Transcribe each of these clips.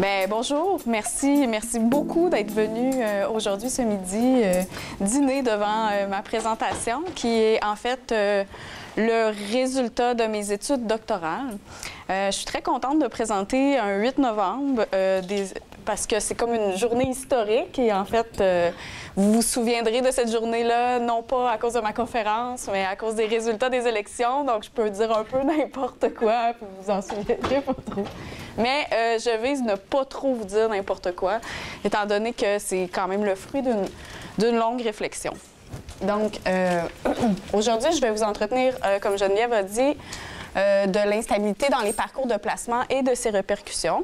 Bien, bonjour, merci beaucoup d'être venu aujourd'hui, ce midi, dîner devant ma présentation, qui est en fait le résultat de mes études doctorales. Je suis très contente de présenter un 8 novembre, parce que c'est comme une journée historique et en fait, vous vous souviendrez de cette journée-là, non pas à cause de ma conférence, mais à cause des résultats des élections. Donc, je peux dire un peu n'importe quoi, puis vous en souviendrez pas trop. Mais je vise ne pas trop vous dire n'importe quoi, étant donné que c'est quand même le fruit d'une longue réflexion. Donc, aujourd'hui, je vais vous entretenir, comme Geneviève a dit, de l'instabilité dans les parcours de placement et de ses répercussions.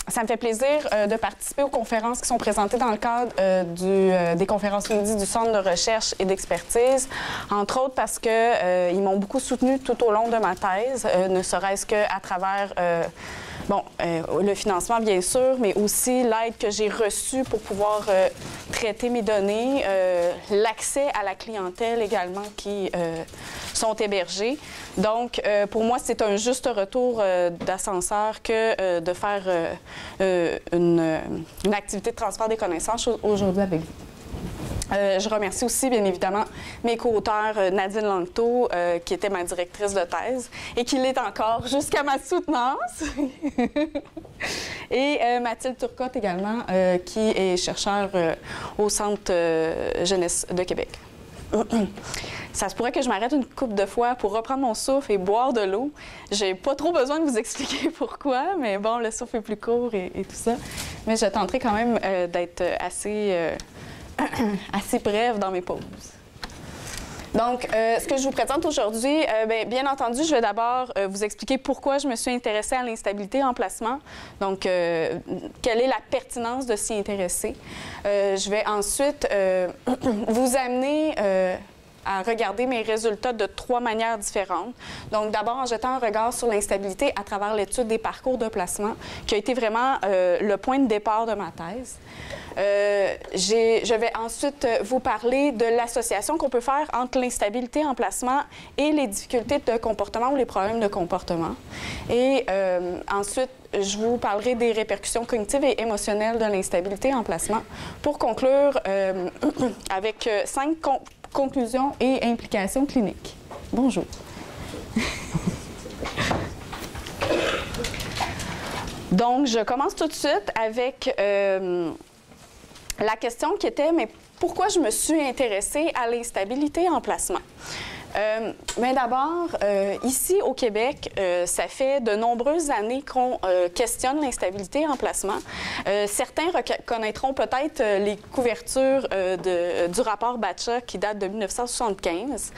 Ça me fait plaisir de participer aux conférences qui sont présentées dans le cadre des conférences midi du Centre de recherche et d'expertise, entre autres parce qu'ils m'ont beaucoup soutenu tout au long de ma thèse, ne serait-ce qu'à travers le financement, bien sûr, mais aussi l'aide que j'ai reçue pour pouvoir traiter mes données, l'accès à la clientèle également qui sont hébergés. Donc, pour moi, c'est un juste retour d'ascenseur que de faire une activité de transfert des connaissances aujourd'hui avec vous. Je remercie aussi, bien évidemment, mes co-auteurs Nadine Langto, qui était ma directrice de thèse et qui l'est encore jusqu'à ma soutenance, et Mathilde Turcotte également, qui est chercheure au Centre Jeunesse de Québec. Ça se pourrait que je m'arrête une couple de fois pour reprendre mon souffle et boire de l'eau. J'ai pas trop besoin de vous expliquer pourquoi, mais bon, le souffle est plus court et tout ça. Mais je tenterai quand même d'être assez brève dans mes pauses. Donc, ce que je vous présente aujourd'hui, bien entendu, je vais d'abord vous expliquer pourquoi je me suis intéressée à l'instabilité en placement. Donc, quelle est la pertinence de s'y intéresser. Je vais ensuite vous amener à regarder mes résultats de 3 manières différentes. Donc, d'abord, en jetant un regard sur l'instabilité à travers l'étude des parcours de placement, qui a été vraiment le point de départ de ma thèse. Je vais ensuite vous parler de l'association qu'on peut faire entre l'instabilité en placement et les difficultés de comportement ou les problèmes de comportement. Et ensuite, je vous parlerai des répercussions cognitives et émotionnelles de l'instabilité en placement pour conclure avec 5 conclusions et implications cliniques. Bonjour. Donc, je commence tout de suite avec la question qui était, mais pourquoi je me suis intéressée à l'instabilité en placement? Mais d'abord, ici au Québec, ça fait de nombreuses années qu'on questionne l'instabilité en placement. Certains reconnaîtront peut-être les couvertures du rapport Batcha qui date de 1975.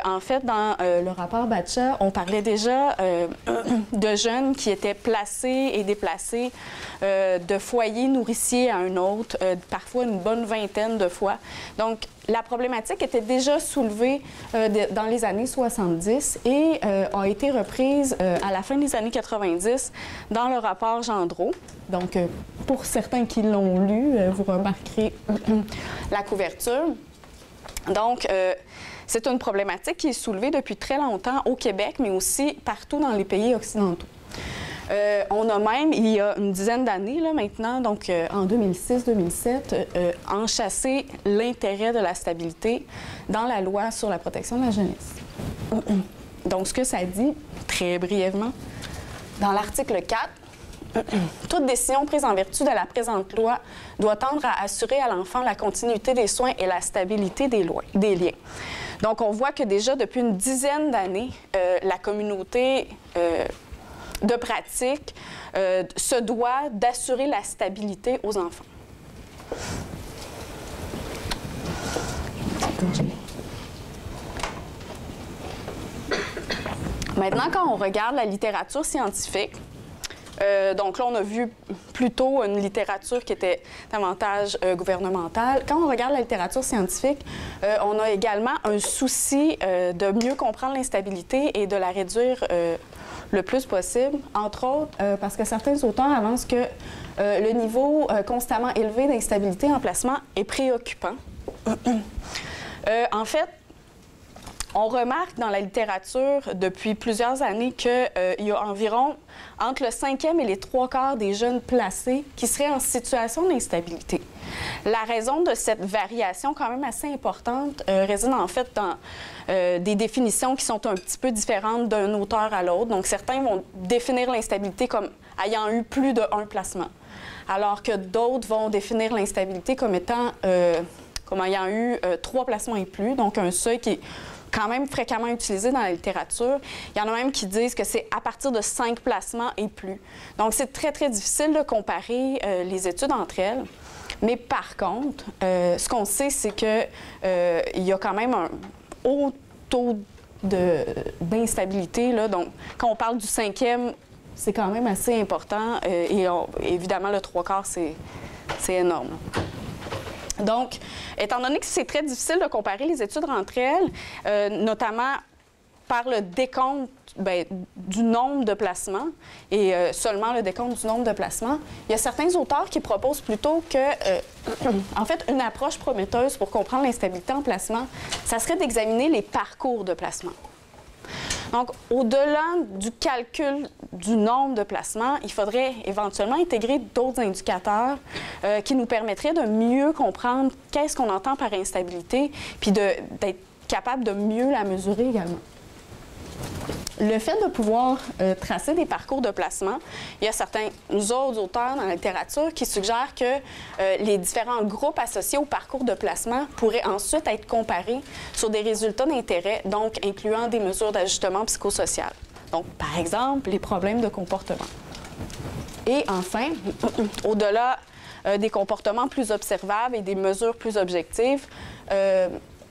En fait, dans le rapport Batcha, on parlait déjà de jeunes qui étaient placés et déplacés de foyer nourricier à un autre, parfois une bonne vingtaine de fois. Donc, la problématique était déjà soulevée dans les années 70 et a été reprise à la fin des années 90 dans le rapport Gendreau. Donc, pour certains qui l'ont lu, vous remarquerez la couverture. Donc, c'est une problématique qui est soulevée depuis très longtemps au Québec, mais aussi partout dans les pays occidentaux. On a même, il y a une dizaine d'années là, maintenant, donc en 2006-2007, enchâssé l'intérêt de la stabilité dans la loi sur la protection de la jeunesse. Donc, ce que ça dit, très brièvement, dans l'article 4, toute décision prise en vertu de la présente loi doit tendre à assurer à l'enfant la continuité des soins et la stabilité des liens. Donc, on voit que déjà depuis une dizaine d'années, la communauté de pratique se doit d'assurer la stabilité aux enfants. Maintenant, quand on regarde la littérature scientifique, donc là, on a vu plutôt une littérature qui était davantage gouvernementale. Quand on regarde la littérature scientifique, on a également un souci de mieux comprendre l'instabilité et de la réduire le plus possible, entre autres parce que certains auteurs avancent que le niveau constamment élevé d'instabilité en placement est préoccupant. En fait, On remarque dans la littérature depuis plusieurs années qu'il y a environ entre le 5e et les 3/4 des jeunes placés qui seraient en situation d'instabilité. La raison de cette variation quand même assez importante réside en fait dans des définitions qui sont un petit peu différentes d'un auteur à l'autre. Donc certains vont définir l'instabilité comme ayant eu plus d'un placement, alors que d'autres vont définir l'instabilité comme étant comme ayant eu 3 placements et plus, donc un seuil qui est quand même fréquemment utilisé dans la littérature. Il y en a même qui disent que c'est à partir de 5 placements et plus. Donc, c'est très, très difficile de comparer les études entre elles. Mais par contre, ce qu'on sait, c'est qu'il y a quand même un haut taux d'instabilité. Donc, quand on parle du 5e, c'est quand même assez important. Et évidemment, le 3/4, c'est énorme. Donc, étant donné que c'est très difficile de comparer les études entre elles, notamment par le décompte du nombre de placements et seulement le décompte du nombre de placements, il y a certains auteurs qui proposent plutôt que, en fait, une approche prometteuse pour comprendre l'instabilité en placement, ça serait d'examiner les parcours de placement. Donc, au-delà du calcul du nombre de placements, il faudrait éventuellement intégrer d'autres indicateurs qui nous permettraient de mieux comprendre qu'est-ce qu'on entend par instabilité, puis d'être capable de mieux la mesurer également. Le fait de pouvoir tracer des parcours de placement, il y a certains autres auteurs dans la littérature qui suggèrent que les différents groupes associés au parcours de placement pourraient ensuite être comparés sur des résultats d'intérêt, donc incluant des mesures d'ajustement psychosocial. Donc, par exemple, les problèmes de comportement. Et enfin, au-delà des comportements plus observables et des mesures plus objectives,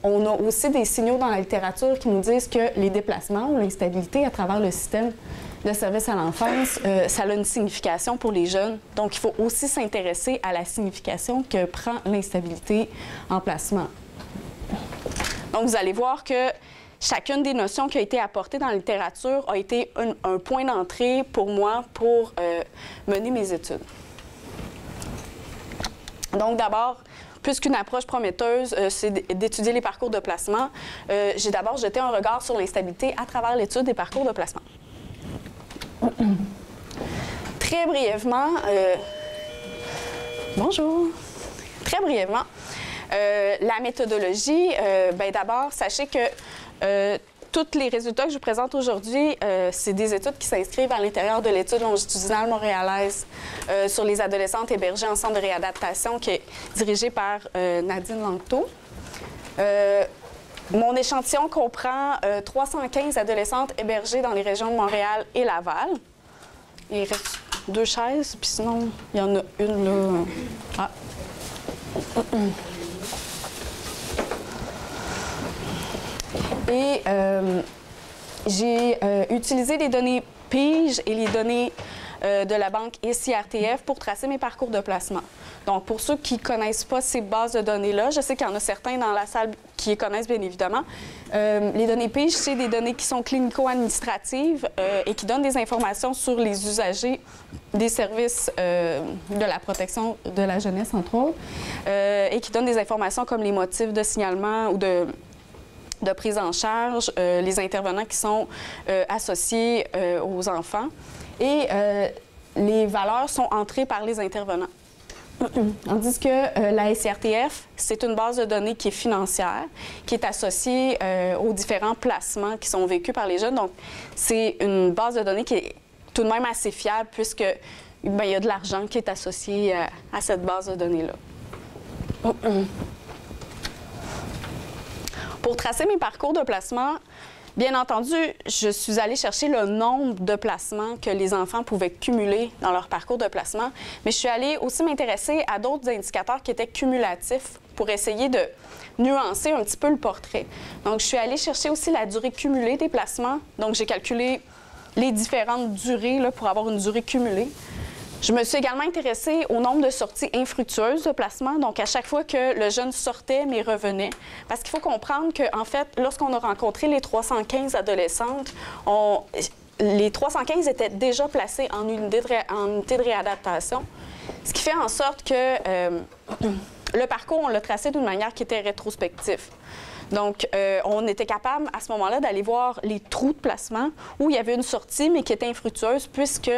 on a aussi des signaux dans la littérature qui nous disent que les déplacements ou l'instabilité à travers le système de service à l'enfance, ça a une signification pour les jeunes. Donc, il faut aussi s'intéresser à la signification que prend l'instabilité en placement. Donc, vous allez voir que chacune des notions qui a été apportée dans la littérature a été un point d'entrée pour moi pour mener mes études. Donc, d'abord, puisqu'une approche prometteuse, c'est d'étudier les parcours de placement, j'ai d'abord jeté un regard sur l'instabilité à travers l'étude des parcours de placement. Très brièvement, bonjour. Très brièvement, la méthodologie, d'abord, sachez que tous les résultats que je vous présente aujourd'hui, c'est des études qui s'inscrivent à l'intérieur de l'étude longitudinale montréalaise sur les adolescentes hébergées en centre de réadaptation qui est dirigée par Nadine Langteau. Mon échantillon comprend 315 adolescentes hébergées dans les régions de Montréal et Laval. Il reste 2 chaises, puis sinon, il y en a une là. Ah. Et j'ai utilisé les données PIGE et les données de la banque ICRTF pour tracer mes parcours de placement. Donc, pour ceux qui ne connaissent pas ces bases de données-là, je sais qu'il y en a certains dans la salle qui les connaissent bien évidemment. Les données PIGE, c'est des données qui sont clinico-administratives et qui donnent des informations sur les usagers des services de la protection de la jeunesse, entre autres, et qui donnent des informations comme les motifs de signalement ou de prise en charge, les intervenants qui sont associés aux enfants. Et les valeurs sont entrées par les intervenants. Tandis que la SCRTF, c'est une base de données qui est financière, qui est associée aux différents placements qui sont vécus par les jeunes. Donc, c'est une base de données qui est tout de même assez fiable puisque il y a de l'argent qui est associé à cette base de données-là. Pour tracer mes parcours de placement, bien entendu, je suis allée chercher le nombre de placements que les enfants pouvaient cumuler dans leur parcours de placement, mais je suis allée aussi m'intéresser à d'autres indicateurs qui étaient cumulatifs pour essayer de nuancer un petit peu le portrait. Donc, je suis allée chercher aussi la durée cumulée des placements. Donc, j'ai calculé les différentes durées là, pour avoir une durée cumulée. Je me suis également intéressée au nombre de sorties infructueuses de placement, donc à chaque fois que le jeune sortait, mais revenait. Parce qu'il faut comprendre qu'en fait, lorsqu'on a rencontré les 315 adolescentes, les 315 étaient déjà placées en unité de réadaptation, ce qui fait en sorte que le parcours, on l'a tracé d'une manière qui était rétrospective. Donc, on était capable à ce moment-là d'aller voir les trous de placement où il y avait une sortie, mais qui était infructueuse puisque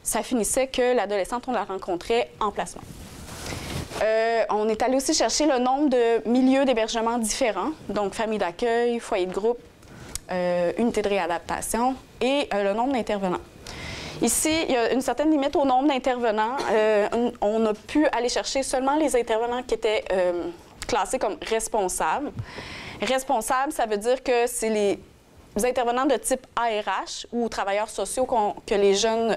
ça finissait que l'adolescente, on la rencontrait en placement. On est allé aussi chercher le nombre de milieux d'hébergement différents, donc famille d'accueil, foyer de groupe, unité de réadaptation et le nombre d'intervenants. Ici, il y a une certaine limite au nombre d'intervenants. On a pu aller chercher seulement les intervenants qui étaient classés comme responsables. Responsables, ça veut dire que c'est les intervenants de type ARH ou travailleurs sociaux que les jeunes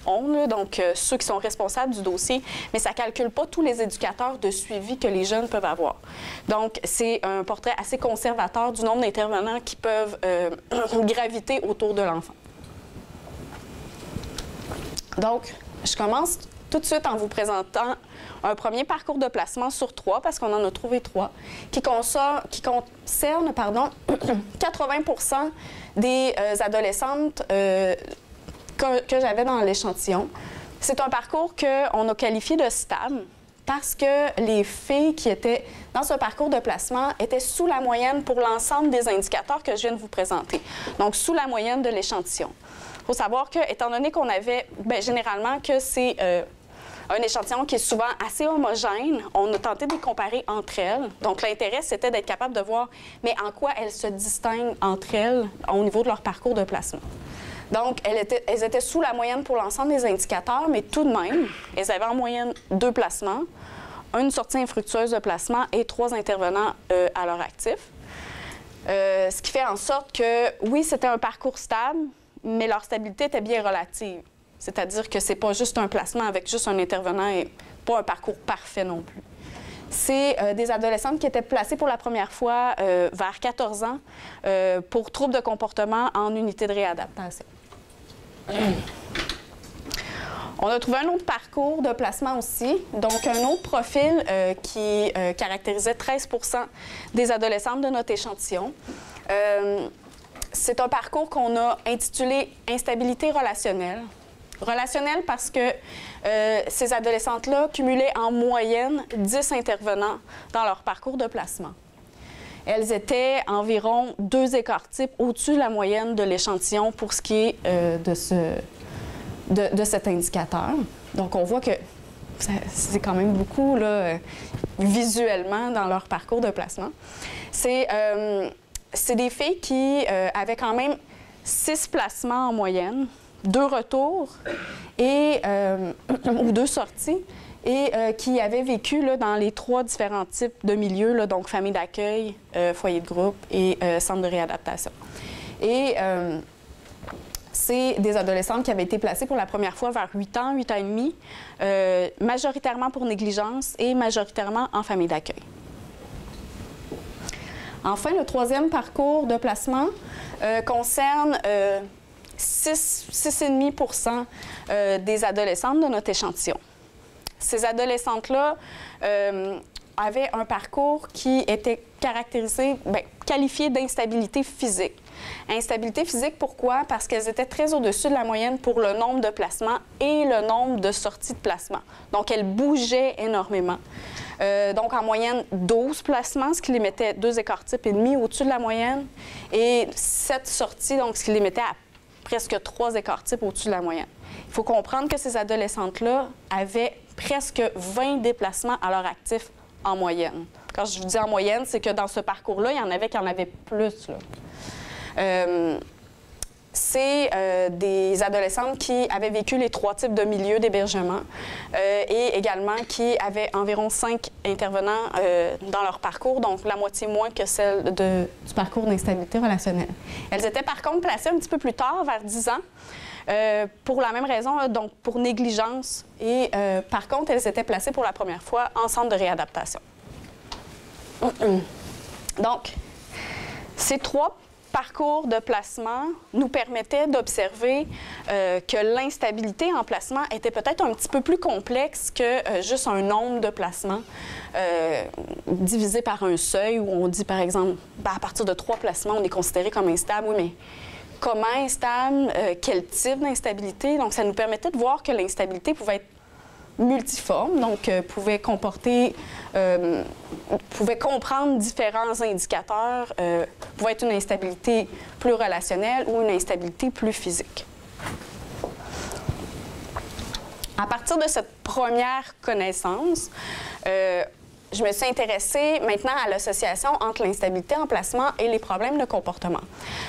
ont, là, donc ceux qui sont responsables du dossier, mais ça ne calcule pas tous les éducateurs de suivi que les jeunes peuvent avoir. Donc, c'est un portrait assez conservateur du nombre d'intervenants qui peuvent graviter autour de l'enfant. Donc, je commence tout de suite en vous présentant un premier parcours de placement sur 3, parce qu'on en a trouvé 3, qui concerne 80% des adolescentes que j'avais dans l'échantillon. C'est un parcours qu'on a qualifié de stable parce que les filles qui étaient dans ce parcours de placement étaient sous la moyenne pour l'ensemble des indicateurs que je viens de vous présenter, donc sous la moyenne de l'échantillon. Il faut savoir que, étant donné qu'on avait, généralement, que c'est un échantillon qui est souvent assez homogène, on a tenté de les comparer entre elles. Donc, l'intérêt, c'était d'être capable de voir, mais en quoi elles se distinguent entre elles au niveau de leur parcours de placement. Donc, elles étaient sous la moyenne pour l'ensemble des indicateurs, mais tout de même, elles avaient en moyenne 2 placements, une sortie infructueuse de placement et 3 intervenants à leur actif. Ce qui fait en sorte que, oui, c'était un parcours stable, mais leur stabilité était bien relative. C'est-à-dire que c'est pas juste un placement avec juste un intervenant et pas un parcours parfait non plus. C'est des adolescentes qui étaient placées pour la première fois vers 14 ans pour troubles de comportement en unité de réadaptation. On a trouvé un autre parcours de placement aussi, donc un autre profil qui caractérisait 13 % des adolescentes de notre échantillon. C'est un parcours qu'on a intitulé « Instabilité relationnelle ». Relationnelle parce que ces adolescentes-là cumulaient en moyenne 10 intervenants dans leur parcours de placement. Elles étaient environ 2 écarts-types au-dessus de la moyenne de l'échantillon pour ce qui est de cet indicateur. Donc, on voit que c'est quand même beaucoup là, visuellement dans leur parcours de placement. C'est des filles qui avaient quand même 6 placements en moyenne, 2 retours ou 2 sorties, et qui avaient vécu là, dans les 3 différents types de milieux, là, donc famille d'accueil, foyer de groupe et centre de réadaptation. Et c'est des adolescentes qui avaient été placées pour la première fois vers 8 ans, 8 ans et demi, majoritairement pour négligence et majoritairement en famille d'accueil. Enfin, le 3e parcours de placement concerne 6,5 % des adolescentes de notre échantillon. Ces adolescentes-là avaient un parcours qui était caractérisé, qualifié d'instabilité physique. Instabilité physique, pourquoi? Parce qu'elles étaient très au-dessus de la moyenne pour le nombre de placements et le nombre de sorties de placement. Donc, elles bougeaient énormément. Donc, en moyenne, 12 placements, ce qui les mettait 2 écarts-types et demi au-dessus de la moyenne, et 7 sorties, donc ce qui les mettait à presque 3 écarts-types au-dessus de la moyenne. Il faut comprendre que ces adolescentes-là avaient presque 20 déplacements à leur actif en moyenne. Quand je vous dis en moyenne, c'est que dans ce parcours-là, il y en avait qui en avaient plus, là. C'est des adolescentes qui avaient vécu les 3 types de milieux d'hébergement et également qui avaient environ 5 intervenants dans leur parcours, donc la moitié moins que celle du parcours d'instabilité relationnelle. Elles étaient par contre placées un petit peu plus tard, vers 10 ans, pour la même raison, donc pour négligence. Et par contre, elles étaient placées pour la première fois en centre de réadaptation. Donc, ces 3 parcours de placement nous permettait d'observer que l'instabilité en placement était peut-être un petit peu plus complexe que juste un nombre de placements divisé par un seuil où on dit, par exemple, à partir de 3 placements, on est considéré comme instable. Oui, mais comment instable? Quel type d'instabilité? Donc, ça nous permettait de voir que l'instabilité pouvait être multiforme, donc pouvait comprendre différents indicateurs, pouvait être une instabilité plus relationnelle ou une instabilité plus physique. À partir de cette première connaissance, je me suis intéressée maintenant à l'association entre l'instabilité en placement et les problèmes de comportement.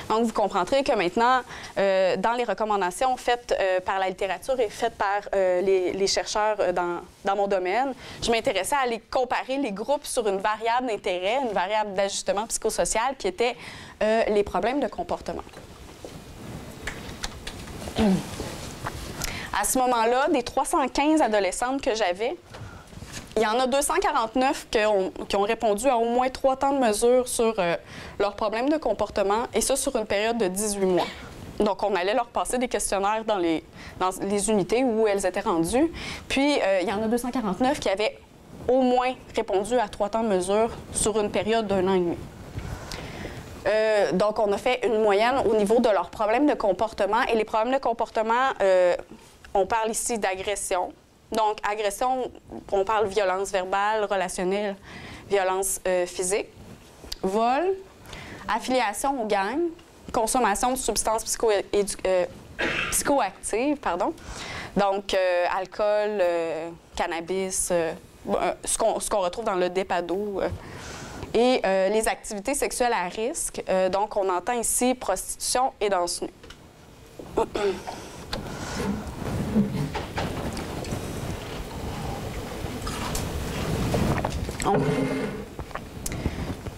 Donc, vous comprendrez que maintenant, dans les recommandations faites par la littérature et faites par les chercheurs dans mon domaine, je m'intéressais à aller comparer les groupes sur une variable d'intérêt, une variable d'ajustement psychosocial qui était les problèmes de comportement. À ce moment-là, des 315 adolescentes que j'avais, il y en a 249 qui ont répondu à au moins 3 temps de mesure sur leurs problèmes de comportement, et ça sur une période de 18 mois. Donc, on allait leur passer des questionnaires dans les unités où elles étaient rendues. Puis, il y en a 249 qui avaient au moins répondu à 3 temps de mesure sur une période d'1 an et demi. Donc, on a fait une moyenne au niveau de leurs problèmes de comportement. Et les problèmes de comportement, on parle ici d'agression. Donc, agression, on parle violence verbale, relationnelle, violence physique, vol, affiliation aux gangs, consommation de substances psychoactives, pardon. Donc, alcool, cannabis, ce qu'on retrouve dans le DEPADO, et les activités sexuelles à risque. Donc, on entend ici prostitution et danse nue.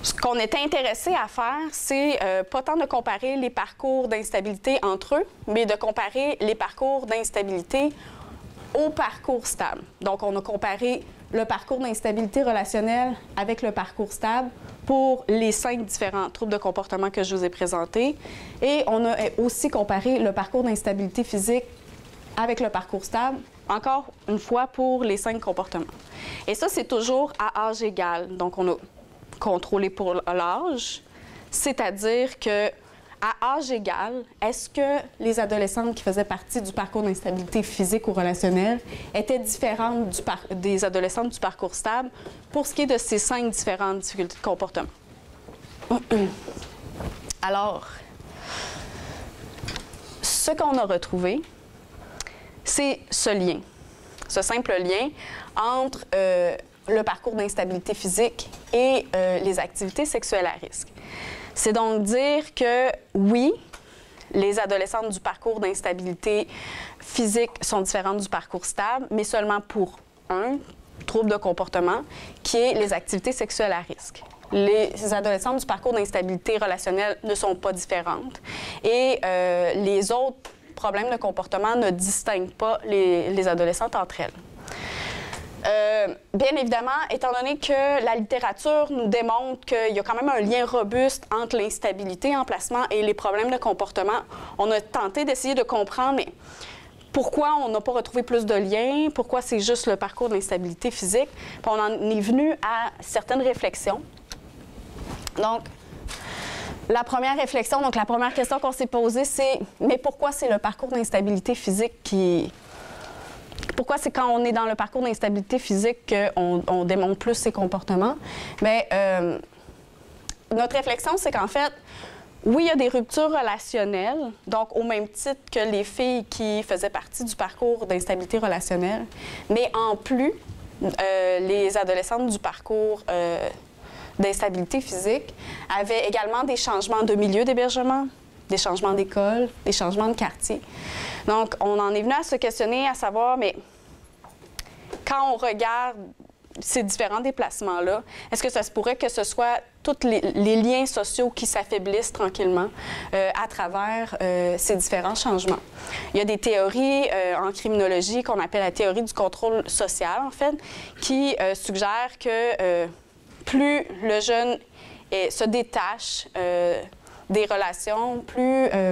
Ce qu'on était intéressé à faire, c'est pas tant de comparer les parcours d'instabilité entre eux, mais de comparer les parcours d'instabilité au parcours stable. Donc, on a comparé le parcours d'instabilité relationnelle avec le parcours stable pour les 5 différents troubles de comportement que je vous ai présentés. Et on a aussi comparé le parcours d'instabilité physique avec le parcours stable, encore une fois, pour les 5 comportements. Et ça, c'est toujours à âge égal. Donc, on a contrôlé pour l'âge, c'est-à-dire que à âge égal, est-ce que les adolescentes qui faisaient partie du parcours d'instabilité physique ou relationnelle étaient différentes des adolescentes du parcours stable pour ce qui est de ces 5 différentes difficultés de comportement? Alors, ce qu'on a retrouvé, c'est ce lien, ce simple lien entre le parcours d'instabilité physique et les activités sexuelles à risque. C'est donc dire que, oui, les adolescentes du parcours d'instabilité physique sont différentes du parcours stable, mais seulement pour un trouble de comportement, qui est les activités sexuelles à risque. Les adolescentes du parcours d'instabilité relationnelle ne sont pas différentes et les autres problèmes de comportement ne distinguent pas les adolescentes entre elles. Bien évidemment, étant donné que la littérature nous démontre qu'il y a quand même un lien robuste entre l'instabilité en placement et les problèmes de comportement, on a tenté d'essayer de comprendre mais pourquoi on n'a pas retrouvé plus de liens, pourquoi c'est juste le parcours d'instabilité physique. Puis on en est venu à certaines réflexions. Donc, la première réflexion, donc la première question qu'on s'est posée, c'est mais pourquoi c'est le parcours d'instabilité physique qui... Pourquoi c'est quand on est dans le parcours d'instabilité physique qu'on démontre plus ces comportements? Bien, notre réflexion, c'est qu'en fait, oui, il y a des ruptures relationnelles, donc au même titre que les filles qui faisaient partie du parcours d'instabilité relationnelle, mais en plus, les adolescentes du parcours d'instabilité physique avaient également des changements de milieu d'hébergement, des changements d'école, des changements de quartier. Donc, on en est venu à se questionner, à savoir, mais quand on regarde ces différents déplacements-là, est-ce que ça se pourrait que ce soit tous les liens sociaux qui s'affaiblissent tranquillement à travers ces différents changements? Il y a des théories en criminologie qu'on appelle la théorie du contrôle social, en fait, qui suggère que plus le jeune se détache des relations,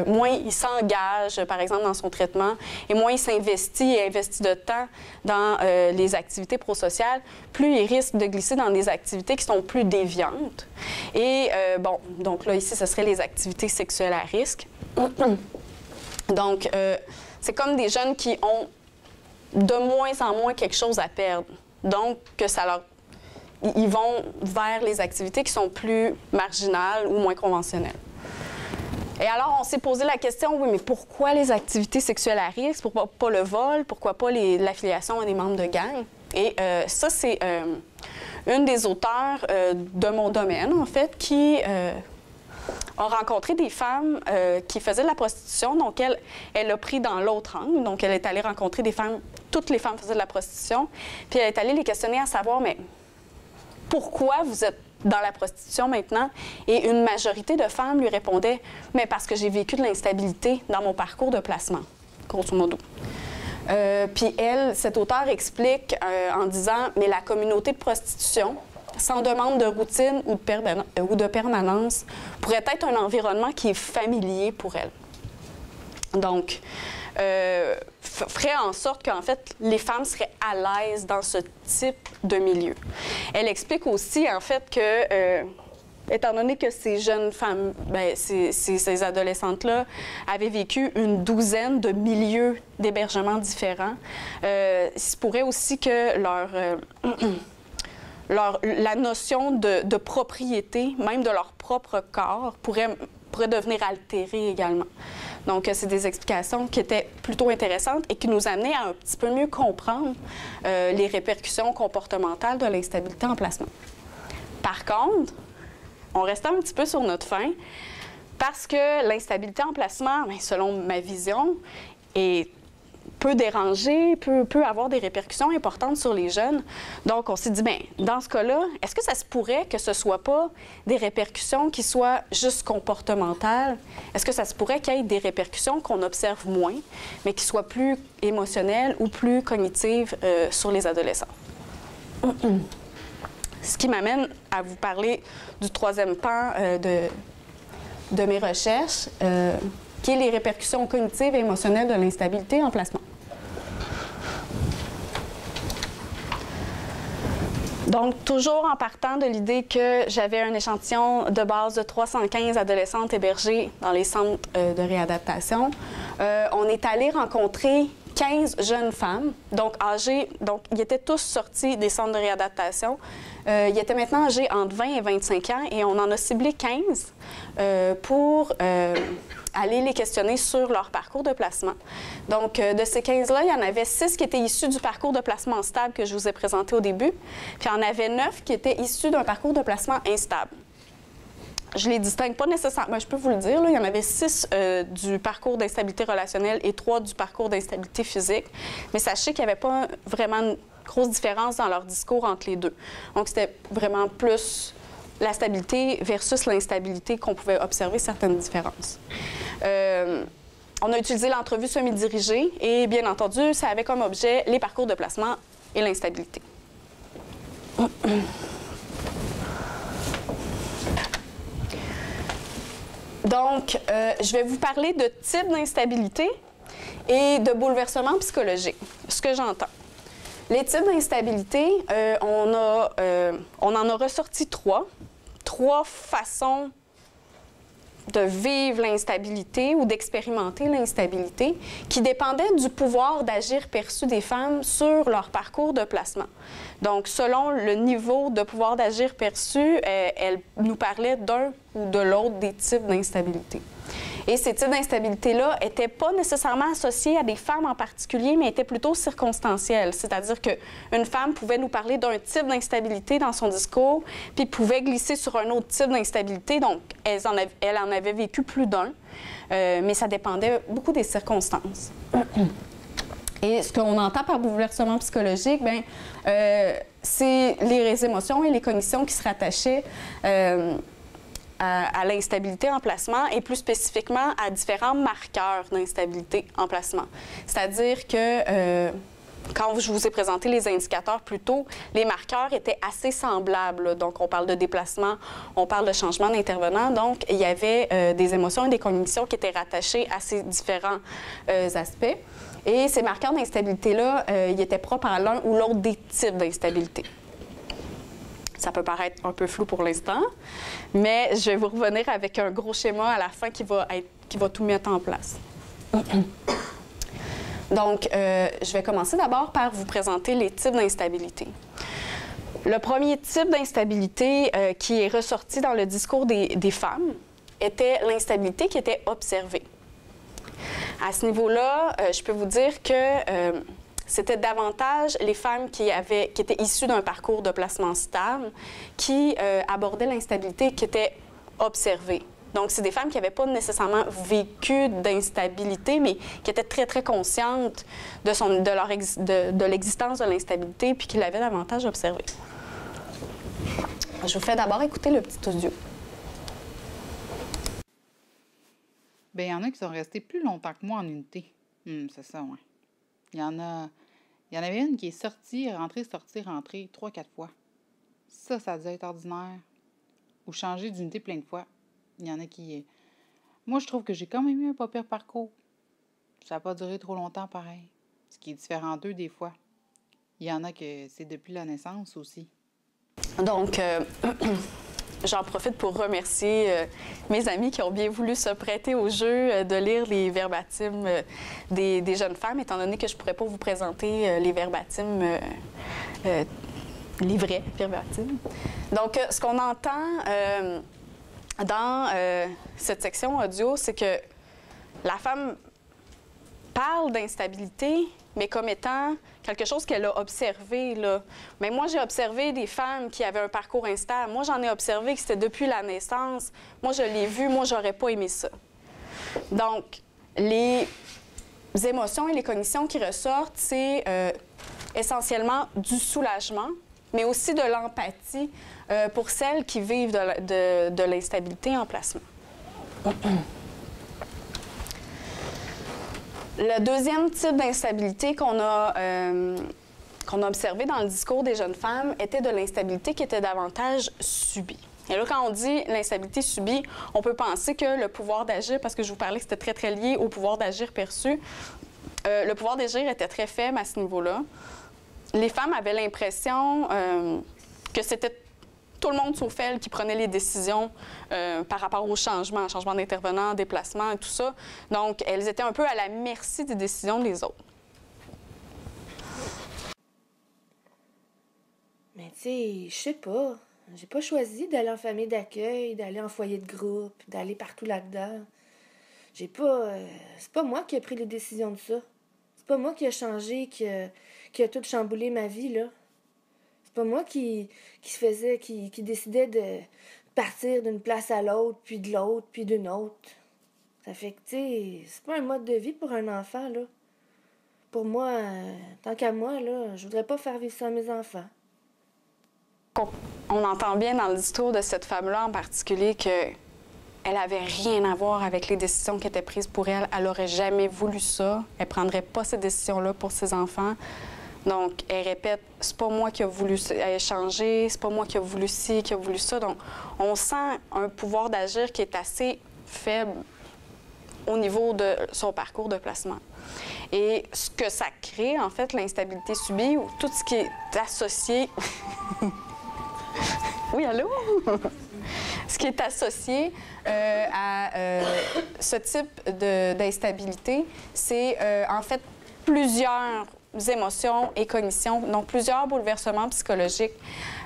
moins il s'engage, par exemple, dans son traitement, et moins il s'investit et investit de temps dans les activités prosociales, plus il risque de glisser dans des activités qui sont plus déviantes. Et bon, donc là, ici, ce serait les activités sexuelles à risque. Donc, c'est comme des jeunes qui ont de moins en moins quelque chose à perdre. Donc, que ça leur... Ils vont vers les activités qui sont plus marginales ou moins conventionnelles. Et alors, on s'est posé la question, oui, mais pourquoi les activités sexuelles à risque? Pourquoi pas le vol? Pourquoi pas l'affiliation à des membres de gang? Et ça, c'est une des auteurs de mon domaine, en fait, qui a rencontré des femmes qui faisaient de la prostitution. Donc, elle a pris dans l'autre angle. Donc, elle est allée rencontrer des femmes, toutes les femmes faisaient de la prostitution. Puis, elle est allée les questionner à savoir, mais pourquoi vous êtes dans la prostitution maintenant? Et une majorité de femmes lui répondaient, mais parce que j'ai vécu de l'instabilité dans mon parcours de placement, grosso modo. Puis elle, cet auteur explique en disant, mais la communauté de prostitution, sans demande de routine ou de permanence, pourrait être un environnement qui est familier pour elle. Donc, ferait en sorte qu'en fait, les femmes seraient à l'aise dans ce type de milieu. Elle explique aussi, en fait, que, étant donné que ces jeunes femmes, ces adolescentes-là, avaient vécu une douzaine de milieux d'hébergement différents, il se pourrait aussi que la notion de propriété, même de leur propre corps, pourrait devenir altérée également. Donc, c'est des explications qui étaient plutôt intéressantes et qui nous amenaient à un petit peu mieux comprendre les répercussions comportementales de l'instabilité en placement. Par contre, on restait un petit peu sur notre faim parce que l'instabilité en placement, selon ma vision, peut déranger, peut avoir des répercussions importantes sur les jeunes. Donc, on s'est dit, bien, dans ce cas-là, est-ce que ça se pourrait que ce ne soit pas des répercussions qui soient juste comportementales? Est-ce que ça se pourrait qu'il y ait des répercussions qu'on observe moins, mais qui soient plus émotionnelles ou plus cognitives sur les adolescents? Ce qui m'amène à vous parler du troisième pan de mes recherches, qui est les répercussions cognitives et émotionnelles de l'instabilité en placement. Donc, toujours en partant de l'idée que j'avais un échantillon de base de 315 adolescentes hébergées dans les centres de réadaptation, on est allé rencontrer 15 jeunes femmes, donc âgées, donc ils étaient tous sortis des centres de réadaptation. Ils étaient maintenant âgés entre 20 et 25 ans et on en a ciblé 15 pour aller les questionner sur leur parcours de placement. Donc, de ces 15-là, il y en avait 6 qui étaient issus du parcours de placement stable que je vous ai présenté au début, puis il y en avait 9 qui étaient issus d'un parcours de placement instable. Je ne les distingue pas nécessairement, je peux vous le dire, là, il y en avait 6 du parcours d'instabilité relationnelle et 3 du parcours d'instabilité physique, mais sachez qu'il n'y avait pas vraiment une grosse différence dans leur discours entre les deux. Donc, c'était vraiment plus la stabilité versus l'instabilité qu'on pouvait observer certaines différences. On a utilisé l'entrevue semi-dirigée et, bien entendu, ça avait comme objet les parcours de placement et l'instabilité. Donc, je vais vous parler de type d'instabilité et de bouleversement psychologique, ce que j'entends. Les types d'instabilité, on en a ressorti 3. 3 façons de vivre l'instabilité ou d'expérimenter l'instabilité qui dépendaient du pouvoir d'agir perçu des femmes sur leur parcours de placement. Donc, selon le niveau de pouvoir d'agir perçu, elle nous parlait d'un ou de l'autre des types d'instabilité. Et ces types d'instabilité-là n'étaient pas nécessairement associés à des femmes en particulier, mais étaient plutôt circonstanciels. C'est-à-dire qu'une femme pouvait nous parler d'un type d'instabilité dans son discours, puis pouvait glisser sur un autre type d'instabilité. Donc, elle en avait vécu plus d'un, mais ça dépendait beaucoup des circonstances. Et ce qu'on entend par bouleversement psychologique, bien, c'est les émotions et les cognitions qui se rattachaient à l'instabilité en placement et plus spécifiquement à différents marqueurs d'instabilité en placement. C'est-à-dire que quand je vous ai présenté les indicateurs plus tôt, les marqueurs étaient assez semblables. Donc, on parle de déplacement, on parle de changement d'intervenant. Donc, il y avait des émotions et des cognitions qui étaient rattachées à ces différents aspects. Et ces marqueurs d'instabilité-là, ils étaient propres à l'un ou l'autre des types d'instabilité. Ça peut paraître un peu flou pour l'instant, mais je vais vous revenir avec un gros schéma à la fin qui va tout mettre en place. Donc, je vais commencer d'abord par vous présenter les types d'instabilité. Le premier type d'instabilité qui est ressorti dans le discours des femmes était l'instabilité qui était observée. À ce niveau-là, je peux vous dire que c'était davantage les femmes qui étaient issues d'un parcours de placement stable qui abordaient l'instabilité qui était observée. Donc, c'est des femmes qui n'avaient pas nécessairement vécu d'instabilité, mais qui étaient très, très conscientes de l'existence de l'instabilité puis qui l'avaient davantage observée. Je vous fais d'abord écouter le petit audio. Bien, il y en a qui sont restés plus longtemps que moi en unité. C'est ça, oui. Il y en avait une qui est sortie, rentrée, 3-4 fois. Ça a dû être ordinaire. Ou changer d'unité plein de fois. Il y en a qui... Moi, je trouve que j'ai quand même eu un pas pire parcours. Ça n'a pas duré trop longtemps, pareil. Ce qui est différent d'eux, des fois. Il y en a que c'est depuis la naissance aussi. Donc, j'en profite pour remercier mes amis qui ont bien voulu se prêter au jeu de lire les verbatims des jeunes femmes, étant donné que je ne pourrais pas vous présenter les verbatims, les vrais verbatims. Donc, ce qu'on entend dans cette section audio, c'est que la femme parle d'instabilité, mais comme étant quelque chose qu'elle a observé, là. Mais moi, j'ai observé des femmes qui avaient un parcours instable. Moi, j'en ai observé que c'était depuis la naissance. Moi, je l'ai vu. Moi, j'aurais pas aimé ça. Donc, les émotions et les cognitions qui ressortent, c'est essentiellement du soulagement, mais aussi de l'empathie pour celles qui vivent de l'instabilité en placement. Le deuxième type d'instabilité qu'on a observé dans le discours des jeunes femmes était de l'instabilité qui était davantage subie. Et là, quand on dit l'instabilité subie, on peut penser que le pouvoir d'agir, parce que je vous parlais que c'était très, très lié au pouvoir d'agir perçu, le pouvoir d'agir était très faible à ce niveau-là. Les femmes avaient l'impression que c'était tout le monde sauf elles qui prenait les décisions par rapport au changement d'intervenant, déplacement et tout ça. Donc, elles étaient un peu à la merci des décisions des autres. Mais tu sais, je sais pas. J'ai pas choisi d'aller en famille d'accueil, d'aller en foyer de groupe, d'aller partout là-dedans. J'ai pas... c'est pas moi qui ai pris les décisions de ça. C'est pas moi qui a changé, qui a tout chamboulé ma vie, là. C'est pas moi qui décidait de partir d'une place à l'autre, puis de l'autre, puis d'une autre. Ça fait que, tu sais, c'est pas un mode de vie pour un enfant, là. Pour moi, tant qu'à moi, là, je voudrais pas faire vivre ça à mes enfants. On entend bien dans le discours de cette femme-là en particulier qu'elle avait rien à voir avec les décisions qui étaient prises pour elle. Elle aurait jamais voulu ça. Elle prendrait pas ces décisions-là pour ses enfants. Donc, elle répète, c'est pas moi qui a voulu changer, c'est pas moi qui a voulu ci, qui a voulu ça. Donc, on sent un pouvoir d'agir qui est assez faible au niveau de son parcours de placement. Et ce que ça crée, en fait, l'instabilité subie, ou tout ce qui est associé... Oui, allô? Ce qui est associé à ce type d'instabilité, c'est en fait plusieurs émotions et cognitions, donc plusieurs bouleversements psychologiques.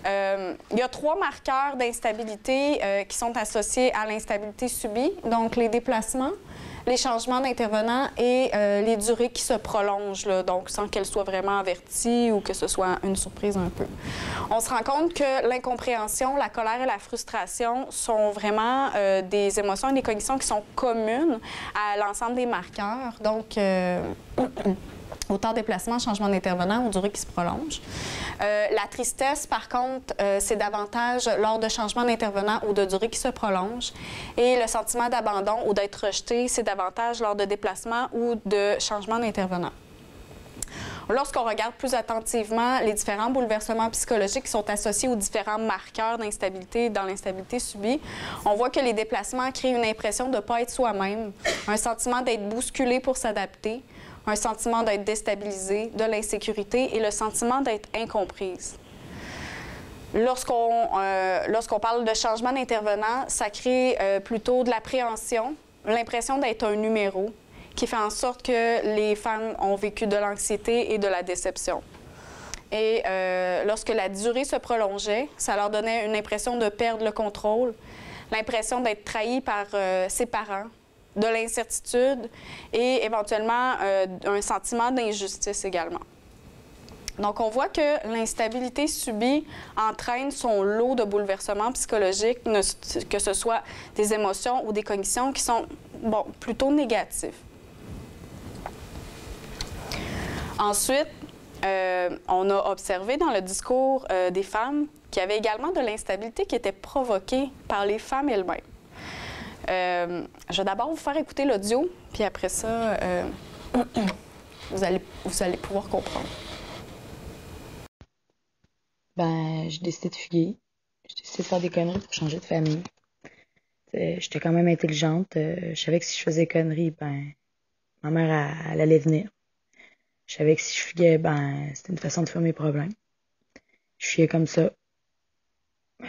Il y a 3 marqueurs d'instabilité qui sont associés à l'instabilité subie, donc les déplacements, les changements d'intervenants et les durées qui se prolongent, là, donc sans qu'elles soient vraiment averties ou que ce soit une surprise un peu. On se rend compte que l'incompréhension, la colère et la frustration sont vraiment des émotions et des cognitions qui sont communes à l'ensemble des marqueurs. Donc, autant déplacement, changement d'intervenant ou durée qui se prolonge. La tristesse, par contre, c'est davantage lors de changements d'intervenant ou de durée qui se prolonge. Et le sentiment d'abandon ou d'être rejeté, c'est davantage lors de déplacement ou de changement d'intervenant. Lorsqu'on regarde plus attentivement les différents bouleversements psychologiques qui sont associés aux différents marqueurs d'instabilité dans l'instabilité subie, on voit que les déplacements créent une impression de ne pas être soi-même, un sentiment d'être bousculé pour s'adapter, un sentiment d'être déstabilisé, de l'insécurité et le sentiment d'être incomprise. Lorsqu'on parle de changement d'intervenant, ça crée plutôt de l'appréhension, l'impression d'être un numéro qui fait en sorte que les femmes ont vécu de l'anxiété et de la déception. Et lorsque la durée se prolongeait, ça leur donnait une impression de perdre le contrôle, l'impression d'être trahi par ses parents, de l'incertitude et éventuellement un sentiment d'injustice également. Donc, on voit que l'instabilité subie entraîne son lot de bouleversements psychologiques, que ce soit des émotions ou des cognitions qui sont, bon, plutôt négatifs. Ensuite, on a observé dans le discours des femmes qu'il y avait également de l'instabilité qui était provoquée par les femmes elles-mêmes. Je vais d'abord vous faire écouter l'audio, puis après ça, vous allez pouvoir comprendre. Ben, j'ai décidé de fuguer. J'ai décidé de faire des conneries pour changer de famille. J'étais quand même intelligente. Je savais que si je faisais des conneries, ben, ma mère, elle allait venir. Je savais que si je fuguais, ben, c'était une façon de faire mes problèmes. Je fuyais comme ça. Tu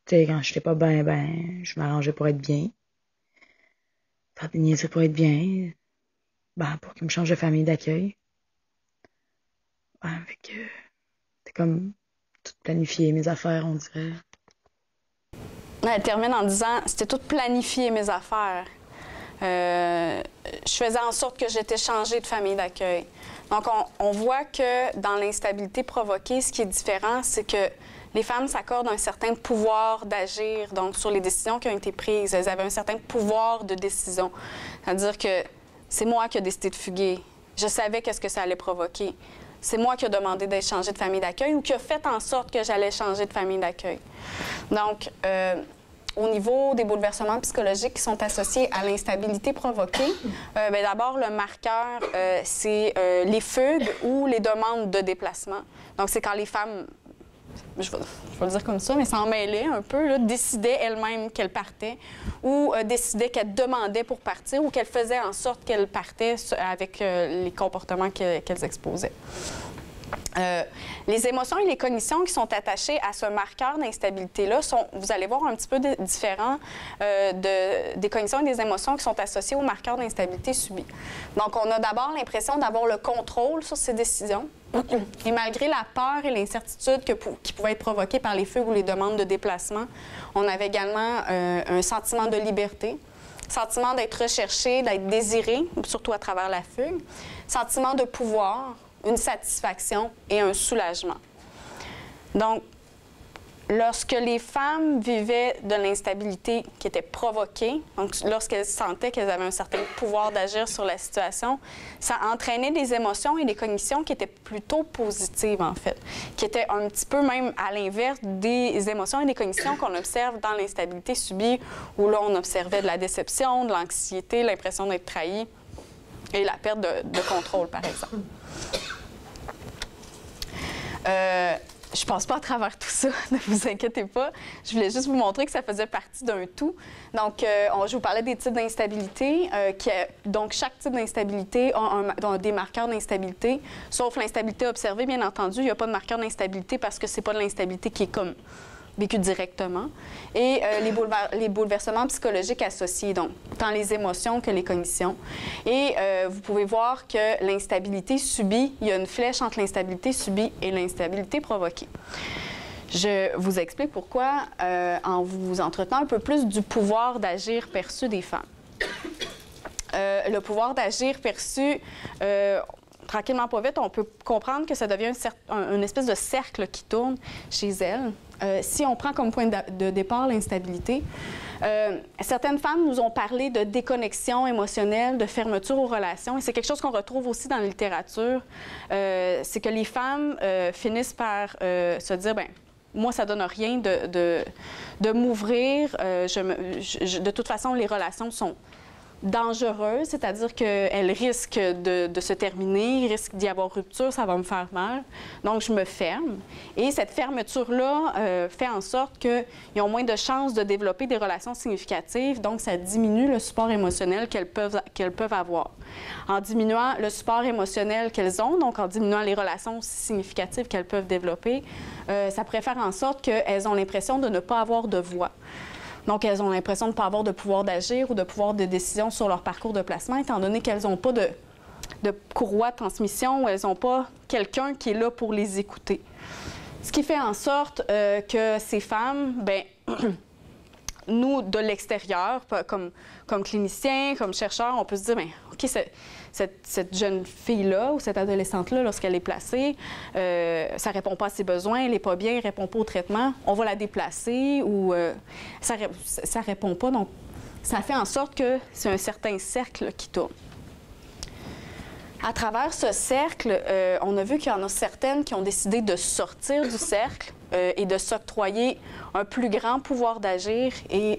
sais, quand j'étais pas bien, ben, je m'arrangeais pour être bien. Faire des niaiseries pour être bien. Ben, pour qu'ils me changent de famille d'accueil. Ben, fait que... C'était comme tout planifier mes affaires, on dirait. Elle termine en disant « C'était tout planifier mes affaires. Je faisais en sorte que j'étais changée de famille d'accueil. » Donc, on voit que dans l'instabilité provoquée, ce qui est différent, c'est que les femmes s'accordent un certain pouvoir d'agir donc sur les décisions qui ont été prises. Elles avaient un certain pouvoir de décision. C'est-à-dire que c'est moi qui ai décidé de fuguer. Je savais qu'est-ce que ça allait provoquer. C'est moi qui ai demandé d'être changée de famille d'accueil ou qui a fait en sorte que j'allais changer de famille d'accueil. Donc, au niveau des bouleversements psychologiques qui sont associés à l'instabilité provoquée, bien, d'abord, le marqueur, c'est les fugues ou les demandes de déplacement. Donc, c'est quand les femmes, je vais le dire comme ça, mais s'en mêlaient un peu, là, décidaient elles-mêmes qu'elles partaient ou décidaient qu'elles demandaient pour partir ou qu'elles faisaient en sorte qu'elles partaient avec les comportements qu'elles exposaient. Les émotions et les cognitions qui sont attachées à ce marqueur d'instabilité-là sont, vous allez voir, un petit peu différents des cognitions et des émotions qui sont associées au marqueur d'instabilité subie. Donc, on a d'abord l'impression d'avoir le contrôle sur ces décisions. Et malgré la peur et l'incertitude qui pouvaient être provoquées par les fugues ou les demandes de déplacement, on avait également un sentiment de liberté, sentiment d'être recherché, d'être désiré, surtout à travers la fugue, sentiment de pouvoir, une satisfaction et un soulagement. Donc, lorsque les femmes vivaient de l'instabilité qui était provoquée, donc lorsqu'elles sentaient qu'elles avaient un certain pouvoir d'agir sur la situation, ça entraînait des émotions et des cognitions qui étaient plutôt positives, en fait, qui étaient un petit peu même à l'inverse des émotions et des cognitions qu'on observe dans l'instabilité subie, où là, on observait de la déception, de l'anxiété, l'impression d'être trahi et la perte de contrôle, par exemple. Je passe pas à travers tout ça, ne vous inquiétez pas. Je voulais juste vous montrer que ça faisait partie d'un tout. Donc, je vous parlais des types d'instabilité. Donc, chaque type d'instabilité a des marqueurs d'instabilité, sauf l'instabilité observée, bien entendu. Il n'y a pas de marqueur d'instabilité parce que c'est pas de l'instabilité qui est comme vécue directement. Et les bouleversements psychologiques associés, donc, tant les émotions que les cognitions. Et vous pouvez voir que l'instabilité subie, il y a une flèche entre l'instabilité subie et l'instabilité provoquée. Je vous explique pourquoi en vous entretenant un peu plus du pouvoir d'agir perçu des femmes. Le pouvoir d'agir perçu, tranquillement pas vite, on peut comprendre que ça devient une espèce de cercle qui tourne chez elles. Si on prend comme point de départ l'instabilité, certaines femmes nous ont parlé de déconnexion émotionnelle, de fermeture aux relations, et c'est quelque chose qu'on retrouve aussi dans la littérature. C'est que les femmes finissent par se dire, bien, moi, ça donne rien de m'ouvrir. De toute façon, les relations sont dangereuses, c'est-à-dire qu'elles risquent de se terminer, il risque d'y avoir rupture, ça va me faire mal. Donc, je me ferme. Et cette fermeture-là fait en sorte qu'ils ont moins de chances de développer des relations significatives, donc ça diminue le support émotionnel qu'elles peuvent avoir. En diminuant le support émotionnel qu'elles ont, donc en diminuant les relations significatives qu'elles peuvent développer, ça pourrait faire en sorte qu'elles ont l'impression de ne pas avoir de voix. Donc, elles ont l'impression de ne pas avoir de pouvoir d'agir ou de pouvoir de décision sur leur parcours de placement, étant donné qu'elles n'ont pas de courroie de transmission ou elles n'ont pas quelqu'un qui est là pour les écouter. Ce qui fait en sorte que ces femmes, bien, nous, de l'extérieur, comme cliniciens, comme chercheurs, on peut se dire, bien, OK, cette jeune fille-là ou cette adolescente-là, lorsqu'elle est placée, ça ne répond pas à ses besoins, elle n'est pas bien, elle ne répond pas au traitement, on va la déplacer ou ça ne répond pas. Donc, ça fait en sorte que c'est un certain cercle qui tourne. À travers ce cercle, on a vu qu'il y en a certaines qui ont décidé de sortir du cercle et de s'octroyer un plus grand pouvoir d'agir. Et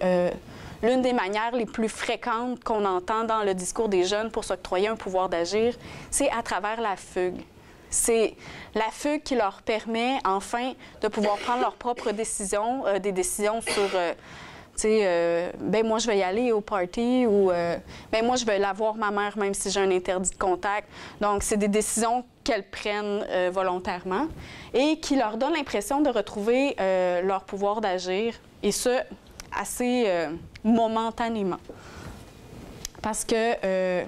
l'une des manières les plus fréquentes qu'on entend dans le discours des jeunes pour s'octroyer un pouvoir d'agir, c'est à travers la fugue. C'est la fugue qui leur permet enfin de pouvoir prendre leurs propres décisions, des décisions sur... ben moi, je vais y aller au party ou ben moi, je vais aller voir ma mère même si j'ai un interdit de contact. Donc, c'est des décisions qu'elles prennent volontairement et qui leur donnent l'impression de retrouver leur pouvoir d'agir, et ce, assez momentanément. Parce que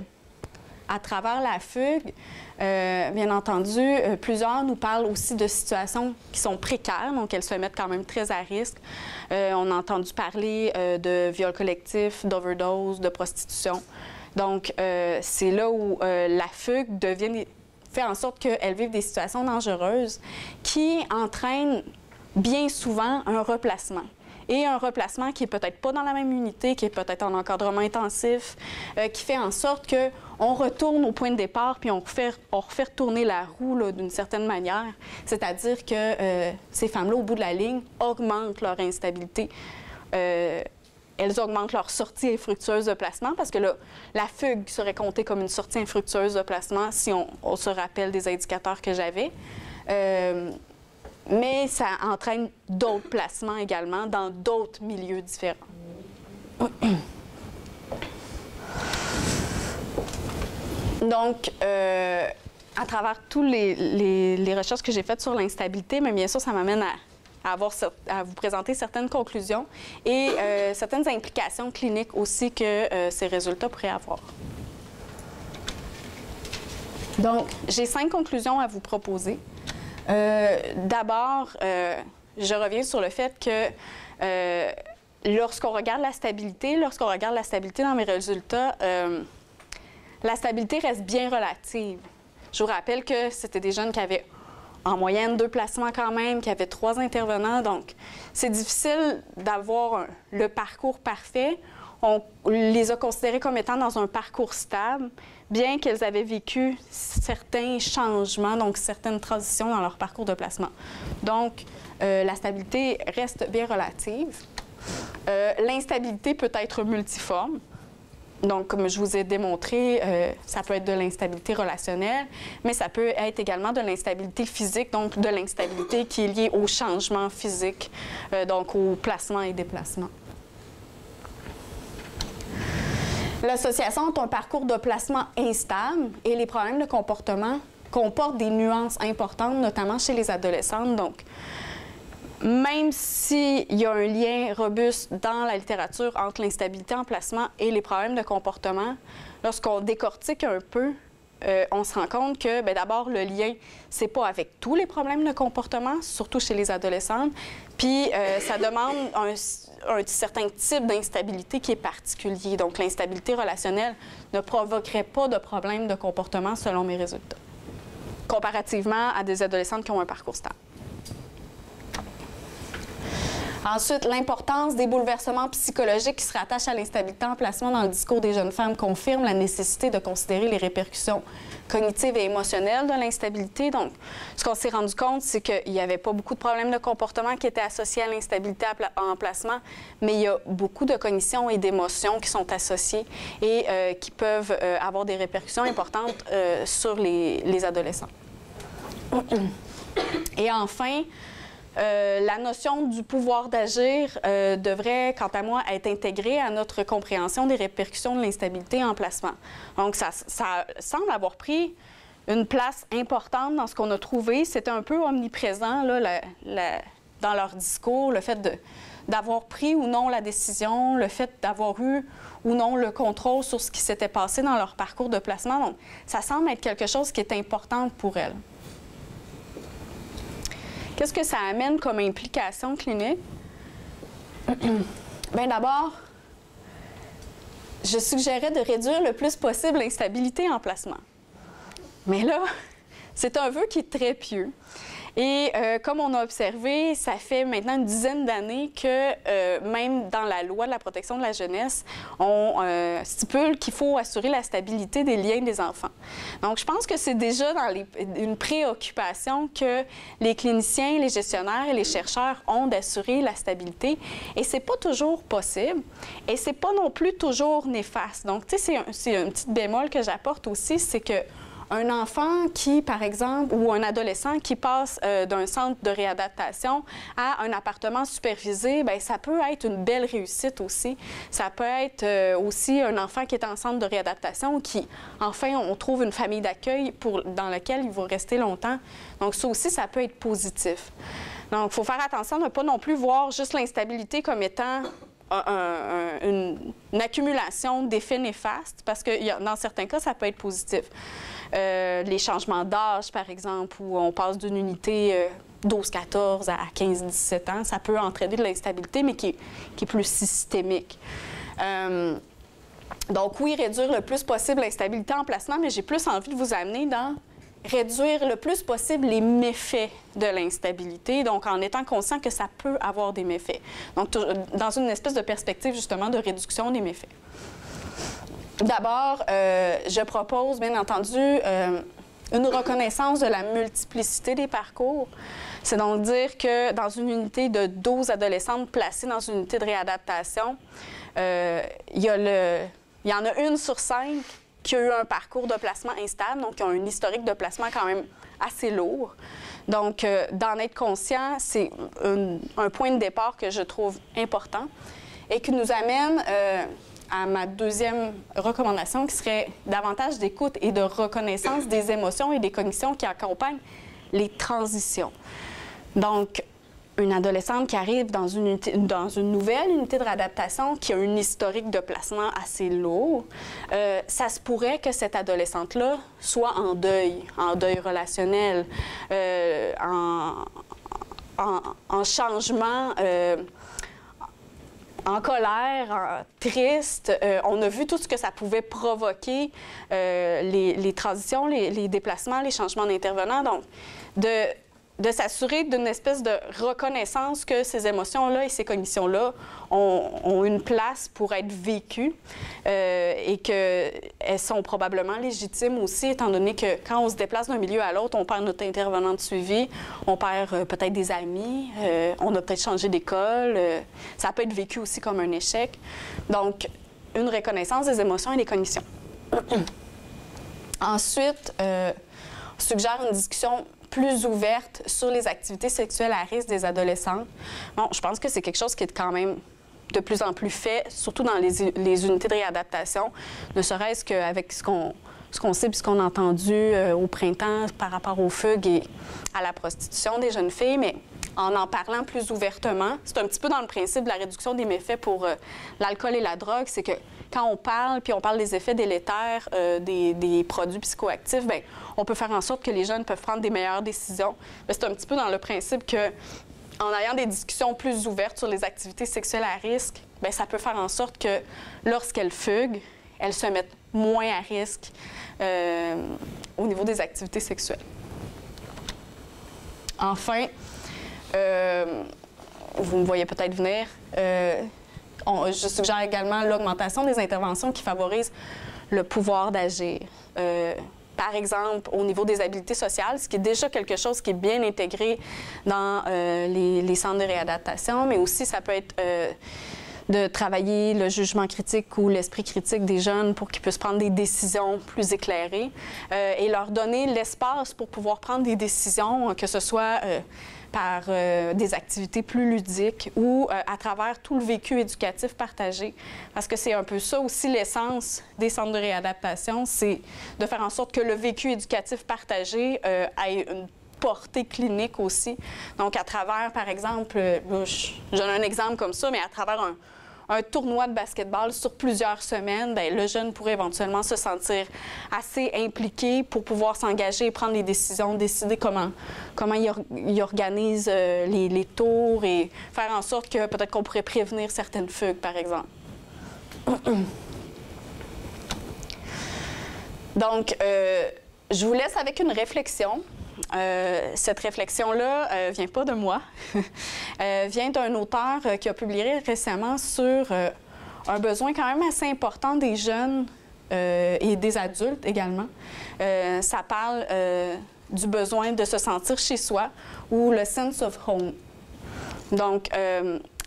à travers la fugue, bien entendu, plusieurs nous parlent aussi de situations qui sont précaires, donc elles se mettent quand même très à risque. On a entendu parler de viol collectif, d'overdose, de prostitution. Donc, c'est là où la fugue fait en sorte qu'elles vivent des situations dangereuses qui entraînent bien souvent un replacement. Et un replacement qui n'est peut-être pas dans la même unité, qui est peut-être en encadrement intensif, qui fait en sorte qu'on retourne au point de départ puis on refait tourner la roue d'une certaine manière. C'est-à-dire que ces femmes-là, au bout de la ligne, augmentent leur instabilité. Elles augmentent leur sortie infructueuse de placement parce que là, la fugue serait comptée comme une sortie infructueuse de placement si on se rappelle des indicateurs que j'avais. Mais ça entraîne d'autres placements également dans d'autres milieux différents. Donc, à travers toutes les recherches que j'ai faites sur l'instabilité, mais bien sûr, ça m'amène à vous présenter certaines conclusions et certaines implications cliniques aussi que ces résultats pourraient avoir. Donc, j'ai 5 conclusions à vous proposer. D'abord, je reviens sur le fait que lorsqu'on regarde la stabilité dans mes résultats, la stabilité reste bien relative. Je vous rappelle que c'était des jeunes qui avaient en moyenne 2 placements quand même, qui avaient 3 intervenants. Donc, c'est difficile d'avoir le parcours parfait. On les a considérés comme étant dans un parcours stable, bien qu'elles avaient vécu certains changements, donc certaines transitions dans leur parcours de placement. Donc, la stabilité reste bien relative. L'instabilité peut être multiforme. Donc, comme je vous ai démontré, ça peut être de l'instabilité relationnelle, mais ça peut être également de l'instabilité physique, donc de l'instabilité qui est liée au changement physique, donc au placement et déplacement. L'association entre un parcours de placement instable et les problèmes de comportement comporte des nuances importantes, notamment chez les adolescentes. Donc, même s'il y a un lien robuste dans la littérature entre l'instabilité en placement et les problèmes de comportement, lorsqu'on décortique un peu, on se rend compte que, bien, d'abord, le lien, c'est pas avec tous les problèmes de comportement, surtout chez les adolescentes, puis ça demande un certain type d'instabilité qui est particulier. Donc, l'instabilité relationnelle ne provoquerait pas de problème de comportement selon mes résultats, comparativement à des adolescentes qui ont un parcours stable. Ensuite, l'importance des bouleversements psychologiques qui se rattachent à l'instabilité en placement dans le discours des jeunes femmes confirme la nécessité de considérer les répercussions cognitives et émotionnelles de l'instabilité. Donc, ce qu'on s'est rendu compte, c'est qu'il n'y avait pas beaucoup de problèmes de comportement qui étaient associés à l'instabilité en placement, mais il y a beaucoup de cognitions et d'émotions qui sont associées et qui peuvent avoir des répercussions importantes sur les adolescents. Et enfin, la notion du pouvoir d'agir devrait, quant à moi, être intégrée à notre compréhension des répercussions de l'instabilité en placement. Donc, ça semble avoir pris une place importante dans ce qu'on a trouvé. C'était un peu omniprésent là, dans leur discours, le fait d'avoir pris ou non la décision, le fait d'avoir eu ou non le contrôle sur ce qui s'était passé dans leur parcours de placement. Donc, ça semble être quelque chose qui est important pour elles. Qu'est-ce que ça amène comme implication clinique? Bien, d'abord, je suggérais de réduire le plus possible l'instabilité en placement. Mais là, c'est un vœu qui est très pieux. Et comme on a observé, ça fait maintenant une dizaine d'années que même dans la loi de la protection de la jeunesse, on stipule qu'il faut assurer la stabilité des liens des enfants. Donc, je pense que c'est déjà dans une préoccupation que les cliniciens, les gestionnaires et les chercheurs ont d'assurer la stabilité. Et c'est pas toujours possible. Et c'est pas non plus toujours néfaste. Donc, tu sais, c'est un petit bémol que j'apporte aussi, c'est que un enfant qui, par exemple, ou un adolescent qui passe d'un centre de réadaptation à un appartement supervisé, bien, ça peut être une belle réussite aussi. Ça peut être aussi un enfant qui est en centre de réadaptation qui, enfin, on trouve une famille d'accueil dans laquelle il va rester longtemps. Donc, ça aussi, ça peut être positif. Donc, il faut faire attention de ne pas non plus voir juste l'instabilité comme étant une accumulation d'effets néfastes, parce que dans certains cas, ça peut être positif. Les changements d'âge, par exemple, où on passe d'une unité 12-14 à 15-17 ans, ça peut entraîner de l'instabilité, mais qui est plus systémique. Donc oui, réduire le plus possible l'instabilité en placement, mais j'ai plus envie de vous amener dans réduire le plus possible les méfaits de l'instabilité, donc en étant conscient que ça peut avoir des méfaits. Donc, dans une espèce de perspective, justement, de réduction des méfaits. D'abord, je propose, bien entendu, une reconnaissance de la multiplicité des parcours. C'est donc dire que dans une unité de 12 adolescentes placées dans une unité de réadaptation, il y en a une sur 5 qui a eu un parcours de placement instable, donc qui ont un historique de placement quand même assez lourd. Donc, d'en être conscient, c'est un point de départ que je trouve important et qui nous amène à ma deuxième recommandation, qui serait davantage d'écoute et de reconnaissance des émotions et des cognitions qui accompagnent les transitions. Donc, une adolescente qui arrive dans une nouvelle unité de réadaptation qui a un historique de placement assez lourd, ça se pourrait que cette adolescente-là soit en deuil relationnel, en changement, en colère, triste. On a vu tout ce que ça pouvait provoquer, les transitions, les déplacements, les changements d'intervenants. Donc, de s'assurer d'une espèce de reconnaissance que ces émotions-là et ces cognitions-là ont une place pour être vécues et qu'elles sont probablement légitimes aussi, étant donné que quand on se déplace d'un milieu à l'autre, on perd notre intervenant de suivi, on perd peut-être des amis, on a peut-être changé d'école, ça peut être vécu aussi comme un échec. Donc, une reconnaissance des émotions et des cognitions. Ensuite, on suggère une discussion plus ouverte sur les activités sexuelles à risque des adolescents. Bon, je pense que c'est quelque chose qui est quand même de plus en plus fait, surtout dans les unités de réadaptation, ne serait-ce qu'avec ce qu'on sait et ce qu'on a entendu au printemps par rapport aux fugues et à la prostitution des jeunes filles, mais en parlant plus ouvertement, c'est un petit peu dans le principe de la réduction des méfaits pour l'alcool et la drogue, c'est que quand on parle, puis on parle des effets délétères des produits psychoactifs, bien, on peut faire en sorte que les jeunes peuvent prendre des meilleures décisions. C'est un petit peu dans le principe que, en ayant des discussions plus ouvertes sur les activités sexuelles à risque, bien, ça peut faire en sorte que lorsqu'elles fuguent, elles se mettent moins à risque au niveau des activités sexuelles. Enfin, vous me voyez peut-être venir, je suggère également l'augmentation des interventions qui favorisent le pouvoir d'agir. Par exemple, au niveau des habiletés sociales, ce qui est déjà quelque chose qui est bien intégré dans les centres de réadaptation, mais aussi ça peut être de travailler le jugement critique ou l'esprit critique des jeunes pour qu'ils puissent prendre des décisions plus éclairées et leur donner l'espace pour pouvoir prendre des décisions, que ce soit par des activités plus ludiques ou à travers tout le vécu éducatif partagé. Parce que c'est un peu ça aussi l'essence des centres de réadaptation, c'est de faire en sorte que le vécu éducatif partagé ait une portée clinique aussi. Donc, à travers, par exemple, je donne un exemple comme ça, mais à travers un tournoi de basketball sur plusieurs semaines, bien, le jeune pourrait éventuellement se sentir assez impliqué pour pouvoir s'engager et prendre les décisions, décider comment il organise les tours et faire en sorte que peut-être qu'on pourrait prévenir certaines fugues, par exemple. Donc, je vous laisse avec une réflexion. Cette réflexion-là vient pas de moi, vient d'un auteur qui a publié récemment sur un besoin quand même assez important des jeunes et des adultes également. Ça parle du besoin de se sentir chez soi ou le sense of home. Donc,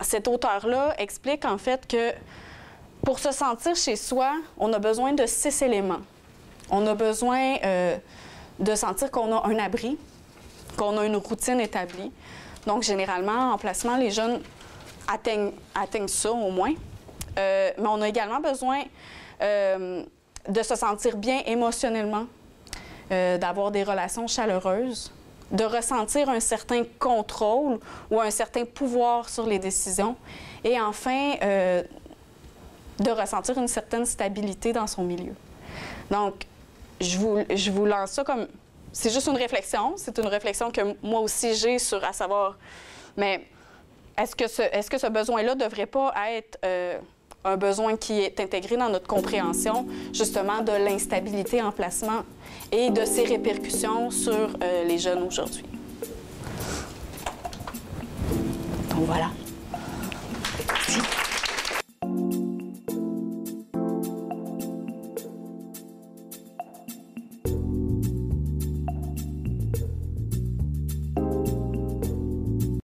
cet auteur-là explique en fait que pour se sentir chez soi, on a besoin de 6 éléments. On a besoin de sentir qu'on a un abri, qu'on a une routine établie. Donc, généralement, en placement, les jeunes atteignent ça au moins. Mais on a également besoin de se sentir bien émotionnellement, d'avoir des relations chaleureuses, de ressentir un certain contrôle ou un certain pouvoir sur les décisions et enfin, de ressentir une certaine stabilité dans son milieu. Donc, je vous lance ça comme... C'est juste une réflexion. C'est une réflexion que moi aussi j'ai sur à savoir... Mais est-ce que ce besoin-là ne devrait pas être un besoin qui est intégré dans notre compréhension, justement, de l'instabilité en placement et de ses répercussions sur les jeunes aujourd'hui? Donc, voilà.